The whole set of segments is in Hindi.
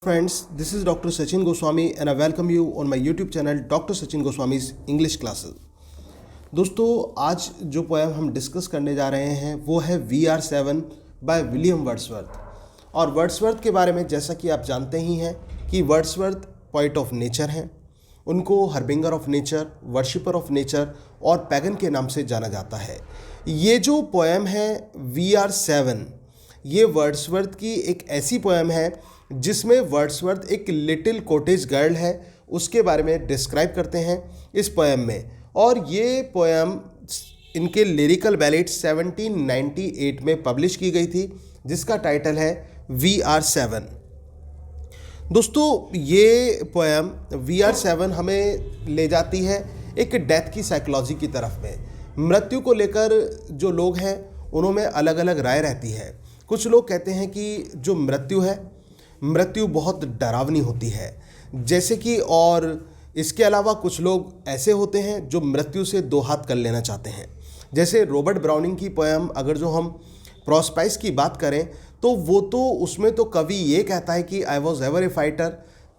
Friends, this is Dr. Sachin Goswami and I welcome you on my YouTube channel Dr. Sachin Goswami's English Classes. दोस्तों, आज जो पोएम हम डिस्कस करने जा रहे हैं वो है VR7 बाय विलियम वर्ड्सवर्थ। और वर्ड्सवर्थ के बारे में जैसा कि आप जानते ही हैं कि वर्ड्सवर्थ पोइट ऑफ नेचर हैं। उनको harbinger of nature, worshipper of nature और पैगन के नाम से जाना जाता है। ये जो पोएम है VR7, ये वर्ड्सवर्थ की एक ऐसी पोएम है जिसमें वर्ड्सवर्थ एक लिटिल कॉटेज गर्ल है उसके बारे में डिस्क्राइब करते हैं इस पोएम में। और ये पोएम इनके लिरिकल बैलेट 1798 में पब्लिश की गई थी जिसका टाइटल है VR7। दोस्तों, ये पोएम VR7 हमें ले जाती है एक डेथ की साइकोलॉजी की तरफ में। मृत्यु को लेकर जो लोग हैं उनमें अलग अलग राय रहती है। कुछ लोग कहते हैं कि जो मृत्यु है, मृत्यु बहुत डरावनी होती है जैसे कि, और इसके अलावा कुछ लोग ऐसे होते हैं जो मृत्यु से दो हाथ कर लेना चाहते हैं। जैसे रॉबर्ट ब्राउनिंग की पोएम अगर जो हम प्रोस्पाइस की बात करें तो वो तो उसमें तो कवि ये कहता है कि I was ever A fighter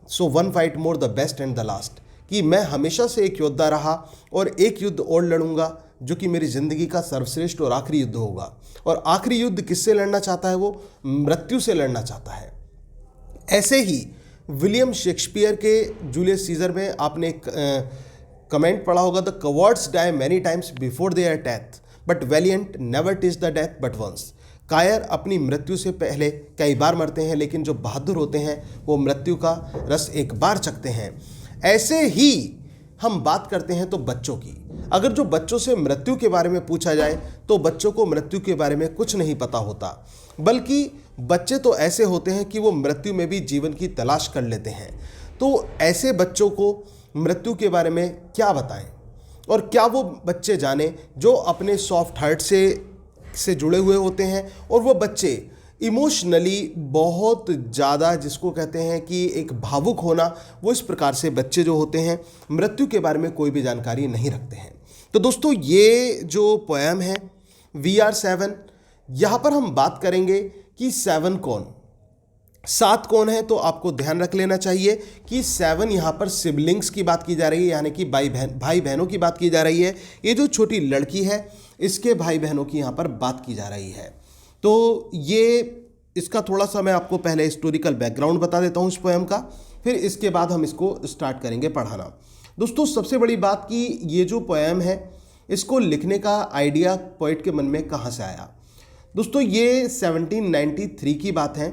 so one fight more the best and the last, कि मैं हमेशा से एक योद्धा रहा और एक युद्ध और लड़ूंगा जो कि मेरी ज़िंदगी का सर्वश्रेष्ठ और आखिरी युद्ध होगा। और आखिरी युद्ध किससे लड़ना चाहता है? वो मृत्यु से लड़ना चाहता है। ऐसे ही विलियम शेक्सपियर के जूलियस सीजर में आपने एक कमेंट पढ़ा होगा, the cowards die many times before their death but valiant never taste the death but once. कायर अपनी मृत्यु से पहले कई बार मरते हैं लेकिन जो बहादुर होते हैं वो मृत्यु का रस एक बार चखते हैं। ऐसे ही हम बात करते हैं तो बच्चों की। अगर जो बच्चों से मृत्यु के बारे में पूछा जाए तो बच्चों को मृत्यु के बारे में कुछ नहीं पता होता, बल्कि बच्चे तो ऐसे होते हैं कि वो मृत्यु में भी जीवन की तलाश कर लेते हैं। तो ऐसे बच्चों को मृत्यु के बारे में क्या बताएं और क्या वो बच्चे जाने जो अपने सॉफ्ट हार्ट से जुड़े हुए होते हैं। और वो बच्चे इमोशनली बहुत ज़्यादा, जिसको कहते हैं कि एक भावुक होना, वो इस प्रकार से बच्चे जो होते हैं मृत्यु के बारे में कोई भी जानकारी नहीं रखते हैं। तो दोस्तों, ये जो पोएम है VR7, यहाँ पर हम बात करेंगे कि 7 कौन, 7 कौन है। तो आपको ध्यान रख लेना चाहिए कि 7 यहाँ पर सिबलिंग्स की बात की जा रही है, यानी कि भाई बहनों की बात की जा रही है। ये जो छोटी लड़की है इसके भाई बहनों की यहाँ पर बात की जा रही है। तो ये इसका थोड़ा सा मैं आपको पहले हिस्टोरिकल बैकग्राउंड बता देता हूँ इस पोएम का, फिर इसके बाद हम इसको स्टार्ट करेंगे पढ़ाना। दोस्तों, सबसे बड़ी बात कि ये जो पोएम है इसको लिखने का आइडिया पोइट के मन में कहाँ से आया। दोस्तों, ये 1793 की बात है।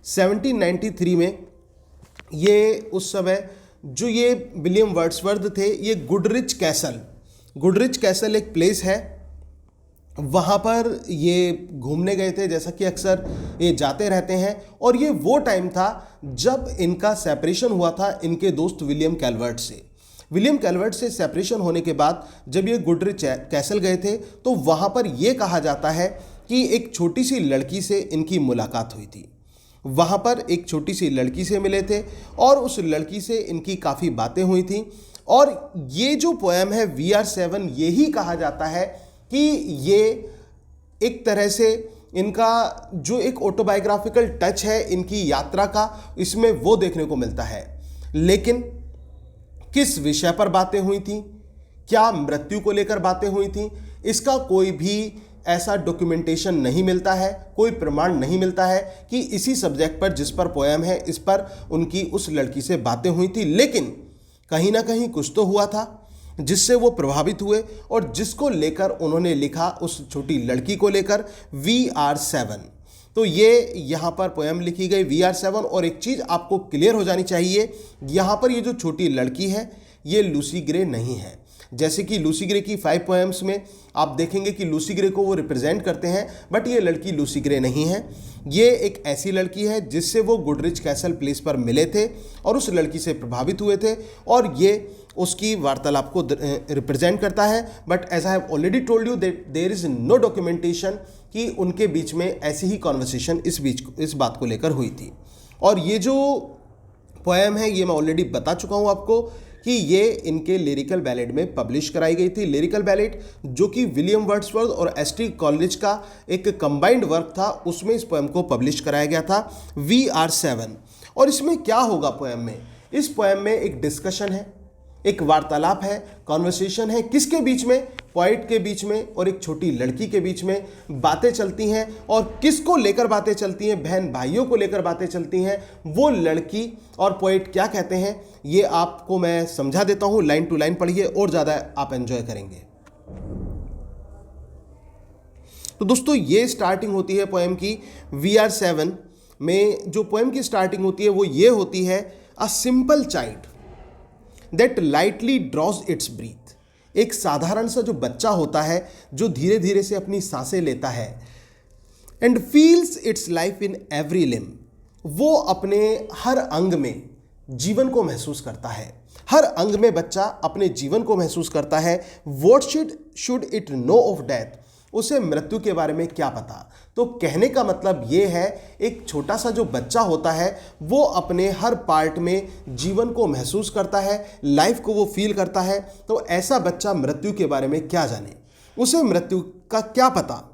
1793 में ये उस समय जो ये विलियम वर्ड्सवर्थ थे, ये गुडरिच कैसल एक प्लेस है, वहाँ पर ये घूमने गए थे, जैसा कि अक्सर ये जाते रहते हैं। और ये वो टाइम था जब इनका सेपरेशन हुआ था इनके दोस्त विलियम कैल्वर्ट से। विलियम कैल्वर्ट से सेपरेशन होने के बाद जब ये गुडरिच कैसल गए थे तो वहाँ पर ये कहा जाता है कि एक छोटी सी लड़की से इनकी मुलाकात हुई थी। वहाँ पर एक छोटी सी लड़की से मिले थे और उस लड़की से इनकी काफ़ी बातें हुई थी। और ये जो पोएम है VR7, यही कहा जाता है कि ये एक तरह से इनका जो एक ऑटोबायोग्राफिकल टच है इनकी यात्रा का, इसमें वो देखने को मिलता है। लेकिन किस विषय पर बातें हुई थी, क्या मृत्यु को लेकर बातें हुई थी, इसका कोई भी ऐसा डॉक्यूमेंटेशन नहीं मिलता है, कोई प्रमाण नहीं मिलता है कि इसी सब्जेक्ट पर जिस पर पोएम है इस पर उनकी उस लड़की से बातें हुई थी। लेकिन कहीं ना कहीं कुछ तो हुआ था जिससे वो प्रभावित हुए और जिसको लेकर उन्होंने लिखा उस छोटी लड़की को लेकर VR7। तो ये यहाँ पर पोएम लिखी गई VR7। और एक चीज़ आपको क्लियर हो जानी चाहिए, यहाँ पर ये जो छोटी लड़की है ये लूसी ग्रे नहीं है। जैसे कि लूसी ग्रे की 5 पोएम्स में आप देखेंगे कि लूसी ग्रे को वो रिप्रेजेंट करते हैं, बट ये लड़की लूसी ग्रे नहीं है। ये एक ऐसी लड़की है जिससे वो गुडरिच कैसल प्लेस पर मिले थे और उस लड़की से प्रभावित हुए थे और ये उसकी वार्तालाप को रिप्रेजेंट करता है। But as I have already told you that there is no documentation कि उनके बीच में ऐसी ही कॉन्वर्सेशन इस बात को लेकर हुई थी। और ये जो पोएम है ये मैं ऑलरेडी बता चुका हूँ आपको कि ये इनके लिरिकल बैलेड में पब्लिश कराई गई थी। लिरिकल बैलेड जो कि विलियम वर्ड्सवर्थ और एसटी कॉलेज का एक कंबाइंड वर्क था, उसमें इस पोएम को पब्लिश कराया गया था VR7। और इसमें क्या होगा पोएम में? इस पोएम में एक डिस्कशन है, एक वार्तालाप है, कॉन्वर्सेशन है। किसके बीच में? पोइट के बीच में और एक छोटी लड़की के बीच में बातें चलती हैं। और किसको लेकर बातें चलती हैं? बहन भाइयों को लेकर बातें चलती हैं। वो लड़की और पोइट क्या कहते हैं ये आपको मैं समझा देता हूं, लाइन टू लाइन पढ़िए और ज़्यादा आप एंजॉय करेंगे। तो दोस्तों ये स्टार्टिंग होती है पोएम की। VR7 में जो पोएम की स्टार्टिंग होती है वो ये होती है, a simple child that lightly draws its breath. एक साधारण सा जो बच्चा होता है जो धीरे धीरे से अपनी सांसें लेता है, and feels it's life in every limb. वो अपने हर अंग में जीवन को महसूस करता है। हर अंग में बच्चा अपने जीवन को महसूस करता है। What should it know of death? उसे मृत्यु के बारे में क्या पता? तो कहने का मतलब ये है, एक छोटा सा जो बच्चा होता है वो अपने हर पार्ट में जीवन को महसूस करता है, लाइफ को वो फील करता है। तो ऐसा बच्चा मृत्यु के बारे में क्या जाने? उसे मृत्यु का क्या पता?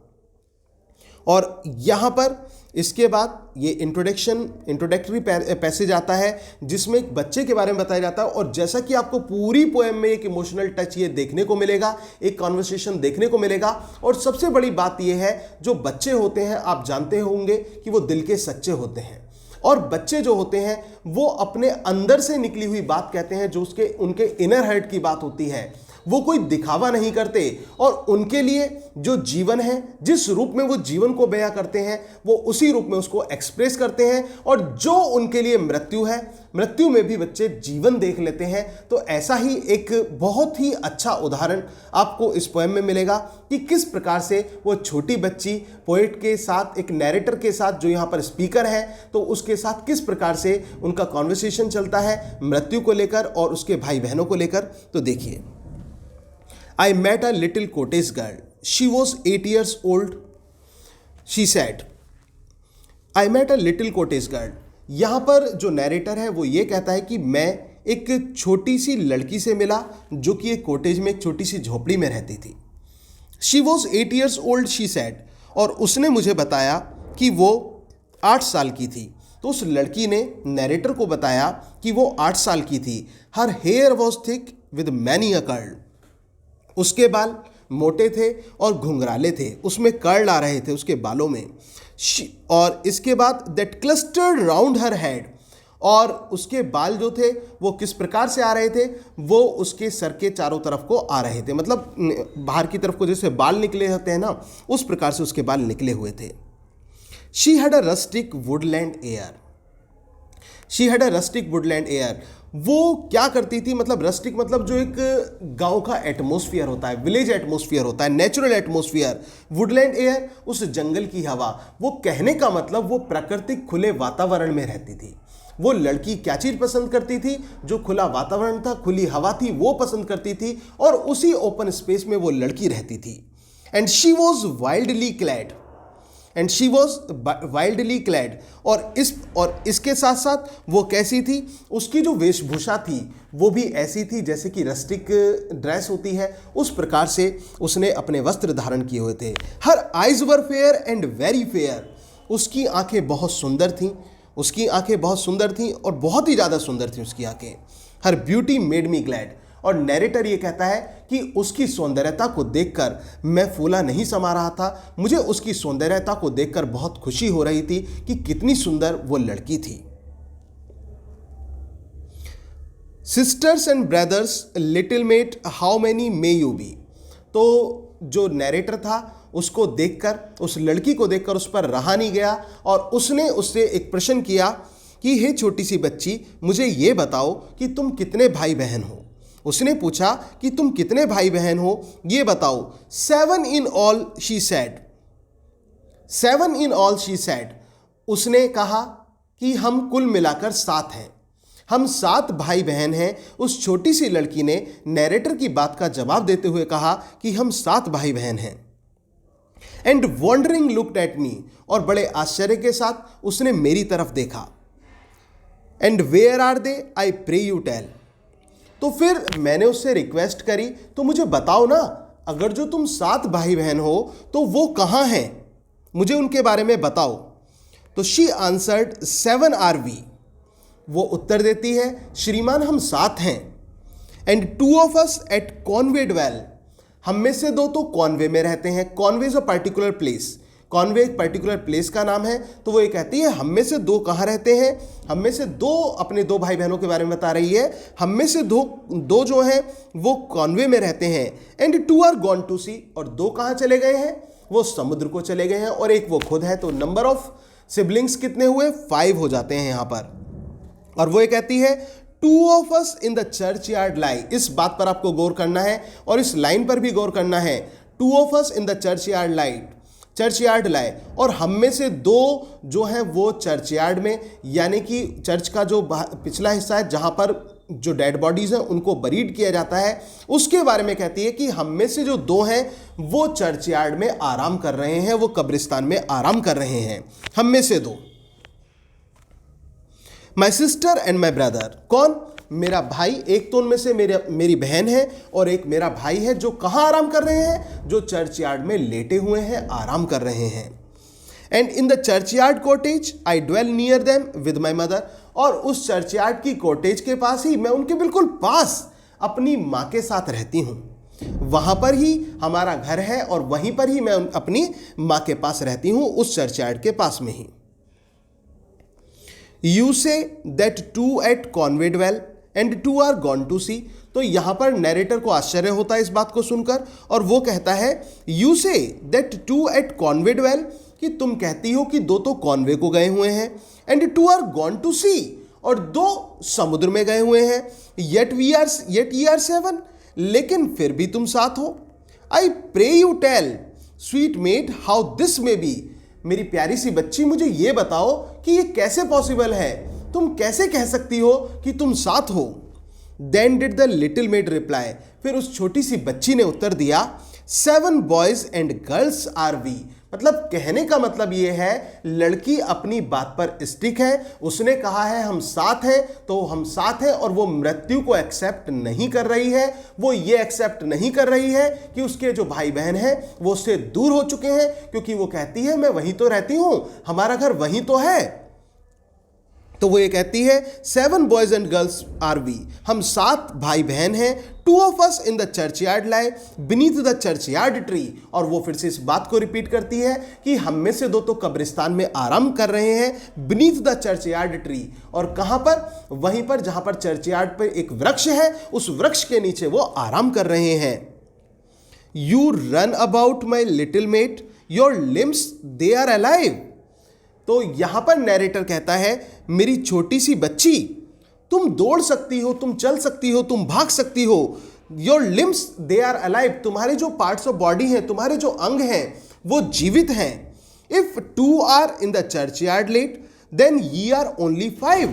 और यहाँ पर इसके बाद ये इंट्रोडक्टरी पैसेज आता है जिसमें एक बच्चे के बारे में बताया जाता है। और जैसा कि आपको पूरी पोएम में एक इमोशनल टच ये देखने को मिलेगा, एक कॉन्वर्सेशन देखने को मिलेगा। और सबसे बड़ी बात ये है, जो बच्चे होते हैं आप जानते होंगे कि वो दिल के सच्चे होते हैं। और बच्चे जो होते हैं वो अपने अंदर से निकली हुई बात कहते हैं, जो उनके इनर हार्ट की बात होती है। वो कोई दिखावा नहीं करते और उनके लिए जो जीवन है, जिस रूप में वो जीवन को बयां करते हैं, वो उसी रूप में उसको एक्सप्रेस करते हैं। और जो उनके लिए मृत्यु है, मृत्यु में भी बच्चे जीवन देख लेते हैं। तो ऐसा ही एक बहुत ही अच्छा उदाहरण आपको इस पोएम में मिलेगा कि किस प्रकार से वो छोटी बच्ची पोएट के साथ, एक नैरेटर के साथ जो यहाँ पर स्पीकर है, तो उसके साथ किस प्रकार से उनका कॉन्वर्सेशन चलता है मृत्यु को लेकर और उसके भाई बहनों को लेकर। तो देखिए, I met a little cottage girl. She was 8 years old. She said, I met a little cottage girl. यहाँ पर जो नैरेटर है वो ये कहता है कि मैं एक छोटी सी लड़की से मिला जो कि एक कॉटेज में, एक छोटी सी झोपड़ी में रहती थी। She was 8 years old, she said. और उसने मुझे बताया कि वो 8 साल की थी। तो उस लड़की ने नैरेटर को बताया कि वो 8 साल की थी। Her hair was thick with many a curl. उसके बाल मोटे थे और घुंघराले थे, उसमें कर्ल आ रहे थे उसके बालों में। और इसके बाद that clustered round her head. और उसके बाल जो थे वो किस प्रकार से आ रहे थे? वो उसके सर के चारों तरफ को आ रहे थे, मतलब बाहर की तरफ को जैसे बाल निकले होते हैं ना, उस प्रकार से उसके बाल निकले हुए थे। She had a rustic Woodland air. She had a rustic Woodland air. वो क्या करती थी? मतलब रस्टिक मतलब जो एक गांव का एटमॉस्फेयर होता है, विलेज एटमॉस्फेयर होता है, नेचुरल एटमॉस्फेयर। वुडलैंड एयर, उस जंगल की हवा। वो कहने का मतलब वो प्राकृतिक खुले वातावरण में रहती थी। वो लड़की क्या चीज़ पसंद करती थी? जो खुला वातावरण था, खुली हवा थी, वो पसंद करती थी। और उसी ओपन स्पेस में वो लड़की रहती थी। And she was wildly clad. And she was wildly clad. और इसके साथ साथ वो कैसी थी? उसकी जो वेशभूषा थी वो भी ऐसी थी जैसे कि रस्टिक ड्रेस होती है, उस प्रकार से उसने अपने वस्त्र धारण किए हुए थे। Her eyes were fair and very fair. उसकी आंखें बहुत सुंदर थीं, उसकी आंखें बहुत सुंदर थीं और बहुत ही ज़्यादा सुंदर थी उसकी आंखें। हर ब्यूटी मेड मी ग्लैड। और नैरेटर ये कहता है कि उसकी सौंदर्यता को देखकर मैं फूला नहीं समा रहा था। मुझे उसकी सौंदर्यता को देखकर बहुत खुशी हो रही थी कि कितनी सुंदर वो लड़की थी। Sisters and brothers, little maid, how many may you be. तो जो नैरेटर था उसको देखकर, उस लड़की को देखकर उस पर रहा नहीं गया और उसने उससे एक प्रश्न किया कि हे छोटी सी बच्ची, मुझे ये बताओ कि तुम कितने भाई बहन हो। उसने पूछा कि तुम कितने भाई बहन हो, ये बताओ। 7 in all, she said. 7 in all, she said. उसने कहा कि हम कुल मिलाकर 7 हैं, हम 7 भाई बहन हैं। उस छोटी सी लड़की ने नैरेटर की बात का जवाब देते हुए कहा कि हम 7 भाई बहन हैं। And wondering looked at me. और बड़े आश्चर्य के साथ उसने मेरी तरफ देखा। And where are they, I pray you tell. तो फिर मैंने उससे रिक्वेस्ट करी, तो मुझे बताओ ना, अगर जो तुम 7 भाई बहन हो तो वो कहाँ हैं, मुझे उनके बारे में बताओ। तो शी आंसर्ड 7 are we। वो उत्तर देती है, श्रीमान हम 7 हैं। And 2 of us at Conway dwell, हम में से 2 तो कॉनवे में रहते हैं। Conway is a particular place, Conway एक पर्टिकुलर प्लेस का नाम है। तो वो ये कहती है हम में से 2 कहाँ रहते हैं, हम में से 2 अपने 2 भाई बहनों के बारे में बता रही है। हम में से दो जो हैं वो कॉनवे में रहते हैं। एंड 2 आर गॉन टू सी, और 2 कहाँ चले गए हैं, वो समुद्र को चले गए हैं, और एक वो खुद है। तो नंबर ऑफ सिबलिंग्स कितने हुए, 5 हो जाते हैं यहाँ पर। और वो ये कहती है 2 of us in the church yard lie, इस बात पर आपको गौर करना है और इस लाइन पर भी गौर करना है। 2 of us in the church yard light, church yard लाए, और हम में से 2 जो हैं वो चर्च यार्ड में, यानी कि चर्च का जो पिछला हिस्सा है जहाँ पर जो डेड बॉडीज हैं उनको बरीड किया जाता है, उसके बारे में कहती है कि हम में से जो 2 हैं वो चर्च यार्ड में आराम कर रहे हैं, वो कब्रिस्तान में आराम कर रहे हैं, हम में से 2। My sister and my brother, कौन, मेरा भाई, एक तो उनमें से मेरी बहन है और एक मेरा भाई है, जो कहाँ आराम कर रहे हैं, जो चर्च यार्ड में लेटे हुए हैं, आराम कर रहे हैं। And in the church yard cottage I dwell near them with my mother, और उस चर्च यार्ड की कॉटेज के पास ही, मैं उनके बिल्कुल पास अपनी माँ के साथ रहती हूँ। वहाँ पर ही हमारा घर है और वहीं पर ही मैं अपनी माँ के पास रहती हूँ, उस चर्च यार्ड के पास में ही। You say that 2 at Conway dwell and 2 are gone to sea, तो यहाँ पर नैरेटर को आश्चर्य होता है इस बात को सुनकर, और वो कहता है You say that 2 at Conway dwell, कि तुम कहती हो कि 2 तो कॉन्वे को गए हुए हैं, and 2 are gone to sea, और 2 समुद्र में गए हुए हैं, yet ye are 7, लेकिन फिर भी तुम 7 हो। I pray you tell sweet mate how this may be, मेरी प्यारी सी बच्ची मुझे ये बताओ कि ये कैसे पॉसिबल है, तुम कैसे कह सकती हो कि तुम 7 हो। Then did the little maid reply, फिर उस छोटी सी बच्ची ने उत्तर दिया 7 boys and girls are we, मतलब कहने का मतलब ये है लड़की अपनी बात पर स्टिक है, उसने कहा है हम 7 हैं तो हम 7 हैं, और वो मृत्यु को एक्सेप्ट नहीं कर रही है। वो ये एक्सेप्ट नहीं कर रही है कि उसके जो भाई बहन हैं वो उससे दूर हो चुके हैं, क्योंकि वो कहती है मैं वहीं तो रहती हूं, हमारा घर वहीं तो है। तो वो ये कहती है 7 boys and girls are we, हम 7 भाई बहन हैं। 2 of us in the churchyard lie beneath the churchyard tree, और वो फिर से इस बात को रिपीट करती है कि हम में से 2 तो कब्रिस्तान में आराम कर रहे हैं, beneath the churchyard tree, और कहाँ पर, वहीं पर जहाँ पर चर्चयार्ड पर एक वृक्ष है, उस वृक्ष के नीचे वो आराम कर रहे हैं। You run about my little mate, your limbs they are alive, तो यहां पर नैरेटर कहता है मेरी छोटी सी बच्ची, तुम दौड़ सकती हो, तुम चल सकती हो, तुम भाग सकती हो। Your limbs they are alive, तुम्हारे जो पार्ट्स ऑफ बॉडी हैं, तुम्हारे जो अंग हैं वो जीवित हैं। If 2 are in the church yard laid then ye are only 5,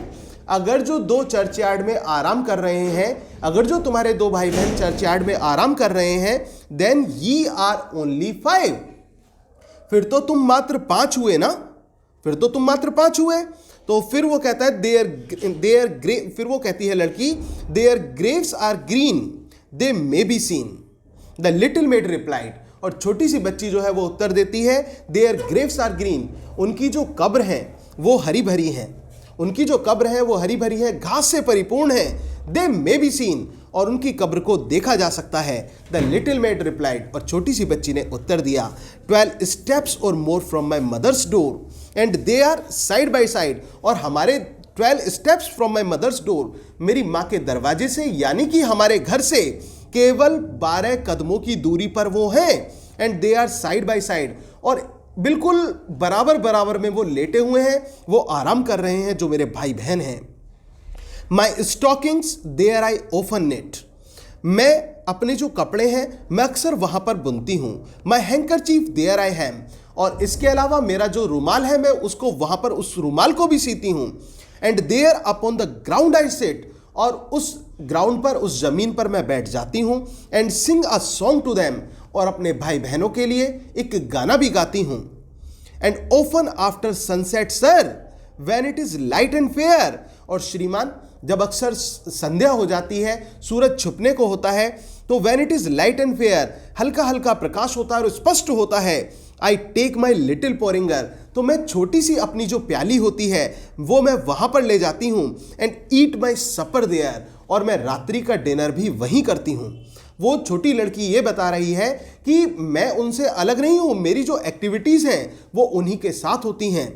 अगर जो 2 चर्च यार्ड में आराम कर रहे हैं, अगर जो तुम्हारे 2 भाई बहन चर्च यार्ड में आराम कर रहे हैं, देन ये आर ओनली 5, फिर तो तुम मात्र 5 हुए ना, फिर तो तुम मात्र 5 हुए। तो फिर वो कहता है फिर वो कहती है लड़की their graves are green they may be seen, the little maid replied, और छोटी सी बच्ची जो है वो उत्तर देती है देयर ग्रेव्स आर ग्रीन, उनकी जो कब्र हैं वो हरी भरी हैं, उनकी जो कब्र है वो हरी भरी है, घास से परिपूर्ण है। दे मे बी सीन, और उनकी कब्र को देखा जा सकता है। द लिटिल मेड रिप्लाइड, और छोटी सी बच्ची ने उत्तर दिया 12 steps or more from my mother's door and they are side by side, और हमारे 12 steps from my mother's door, मेरी माँ के दरवाजे से यानी कि हमारे घर से केवल 12 कदमों की दूरी पर वो हैं। And they are side by side, और बिल्कुल बराबर बराबर में वो लेटे हुए हैं, वो आराम कर रहे हैं जो मेरे भाई बहन हैं। My stockings there I often knit, मैं अपने जो कपड़े हैं मैं अक्सर वहां पर बुनती हूं। माई हैंकरचीफ देयर आई हैम, और इसके अलावा मेरा जो रुमाल है मैं उसको वहां पर उस रुमाल को भी सीती हूं। And there upon the ground I sit, और उस ग्राउंड पर, उस जमीन पर मैं बैठ जाती हूं। And sing a song to them, और अपने भाई बहनों के लिए एक गाना भी गाती हूं। And often after sunset sir when it is light and fair, और श्रीमान जब अक्सर संध्या हो जाती है, सूरज छुपने को होता है, तो when it is light and fair, हल्का हल्का प्रकाश होता है और स्पष्ट होता है, आई टेक माई लिटिल पोरिंगर, तो मैं छोटी सी अपनी जो प्याली होती है वो मैं वहाँ पर ले जाती हूँ and eat my super there, और मैं रात्रि का डिनर भी वहीं करती हूँ। वो छोटी लड़की ये बता रही है कि मैं उनसे अलग नहीं हूँ, मेरी जो एक्टिविटीज़ हैं वो उन्हीं के साथ होती हैं।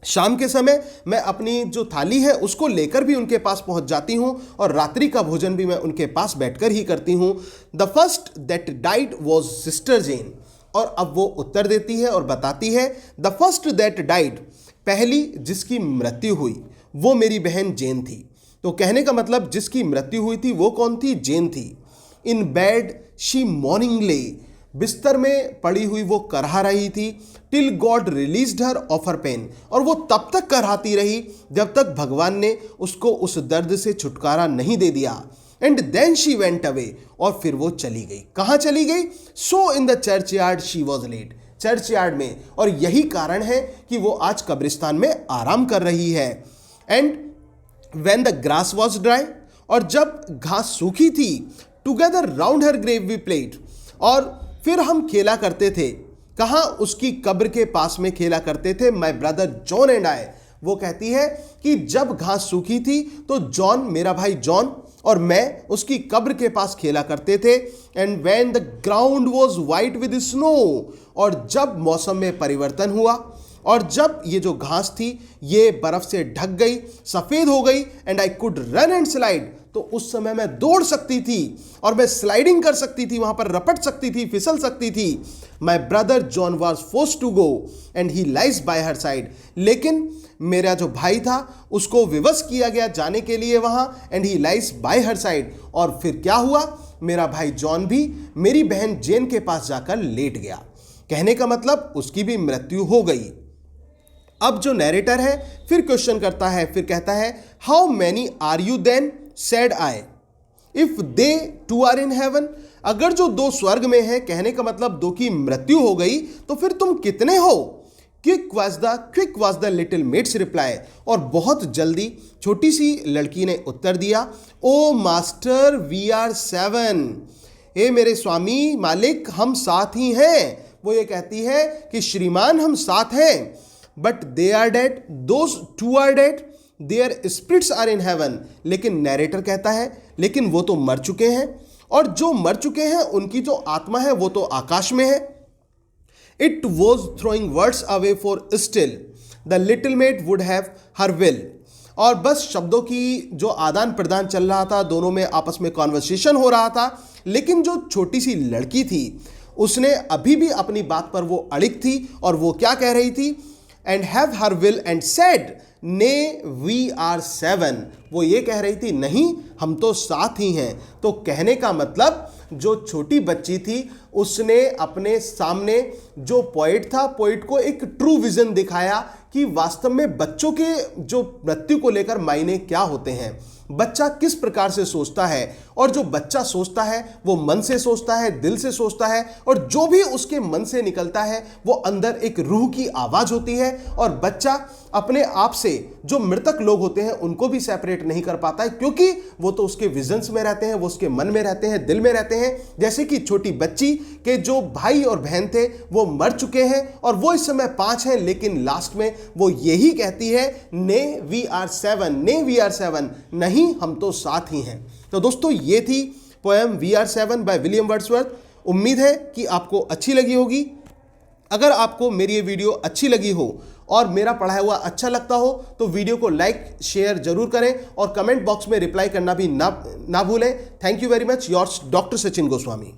शाम के समय मैं अपनी जो थाली है उसको लेकर भी उनके पास पहुंच जाती हूं और रात्रि का भोजन भी मैं उनके पास बैठकर ही करती हूं। The first that died was sister Jane. और अब वो उत्तर देती है और बताती है, द फर्स्ट दैट डाइड, पहली जिसकी मृत्यु हुई वो मेरी बहन जेन थी। तो कहने का मतलब जिसकी मृत्यु हुई थी वो कौन थी? जेन थी। इन बेड शी मॉर्निंग ले, बिस्तर में पड़ी हुई वो करहा रही थी। Till God released her of her pain, और वो तब तक करहाती रही जब तक भगवान ने उसको उस दर्द से छुटकारा नहीं दे दिया। And then she went away, और फिर वो चली गई। कहाँ चली गई? So in the church yard she was laid, churchyard में। और यही कारण है कि वो आज कब्रिस्तान में आराम कर रही है। And when the grass was dry, और जब घास सूखी थी, together round her grave we played, और फिर हम खेला करते थे। कहाँ? उसकी कब्र के पास में खेला करते थे। माई ब्रदर जॉन एंड आई, वो कहती है कि जब घास सूखी थी तो जॉन, मेरा भाई जॉन और मैं उसकी कब्र के पास खेला करते थे। And when the ground was white with snow, और जब मौसम में परिवर्तन हुआ और जब ये जो घास थी ये बर्फ से ढक गई, सफ़ेद हो गई, and I could run and slide, तो उस समय मैं दौड़ सकती थी और मैं स्लाइडिंग कर सकती थी, वहां पर रपट सकती थी, फिसल सकती थी। My brother John was forced to go and he lies by her side, लेकिन मेरा जो भाई था उसको विवश किया गया जाने के लिए वहां, and he lies by her side. और फिर क्या हुआ? मेरा भाई जॉन भी मेरी बहन जेन के पास जाकर लेट गया। कहने का मतलब उसकी भी मृत्यु हो गई। अब जो नैरेटर है फिर क्वेश्चन करता है, फिर कहता है, how many are you then? Said I, if they two are in heaven, अगर जो दो स्वर्ग में है, कहने का मतलब दो की मृत्यु हो गई, तो फिर तुम कितने हो? Quick was the little maid's reply, और बहुत जल्दी छोटी सी लड़की ने उत्तर दिया, ओ मास्टर वी आर 7, ए मेरे स्वामी मालिक हम 7 ही हैं। वो ये कहती है कि श्रीमान हम 7 हैं। But they are dead, those 2 are dead, their spirits are in heaven, लेकिन नैरेटर कहता है लेकिन वो तो मर चुके हैं, और जो मर चुके हैं उनकी जो आत्मा है वो तो आकाश में है। It was throwing words away for still the little maid would have her will, और बस शब्दों की जो आदान प्रदान चल रहा था, दोनों में आपस में कॉन्वर्सेशन हो रहा था, लेकिन जो छोटी सी लड़की थी उसने अभी भी अपनी बात पर वो अड़िग थी, और वो क्या कह रही थी? And have her will and said ने वी आर 7, वो ये कह रही थी नहीं हम तो 7 ही हैं। तो कहने का मतलब जो छोटी बच्ची थी उसने अपने सामने जो पोइट था, पोइट को एक ट्रू विजन दिखाया कि वास्तव में बच्चों के जो मृत्यु को लेकर मायने क्या होते हैं, बच्चा किस प्रकार से सोचता है, और जो बच्चा सोचता है वो मन से सोचता है, दिल से सोचता है, और जो भी उसके मन से निकलता है वो अंदर एक रूह की आवाज़ होती है। और बच्चा अपने आप से जो मृतक लोग होते हैं उनको भी सेपरेट नहीं कर पाता है, क्योंकि वो तो उसके विजन्स में रहते हैं, वो उसके मन में रहते हैं, दिल में रहते हैं। जैसे कि छोटी बच्ची के जो भाई और बहन थे वो मर चुके हैं और वो इस समय 5 हैं, लेकिन लास्ट में वो यही कहती है, ने वी आर 7, ने वी आर 7, नहीं हम तो 7 ही हैं। तो दोस्तों ये थी poem we are 7 by William Wordsworth. उम्मीद है कि आपको अच्छी लगी होगी। अगर आपको मेरी ये वीडियो अच्छी लगी हो और मेरा पढ़ाया हुआ अच्छा लगता हो तो वीडियो को लाइक शेयर जरूर करें और कमेंट बॉक्स में रिप्लाई करना भी ना भूलें। Thank you very much, yours doctor Sachin Goswami.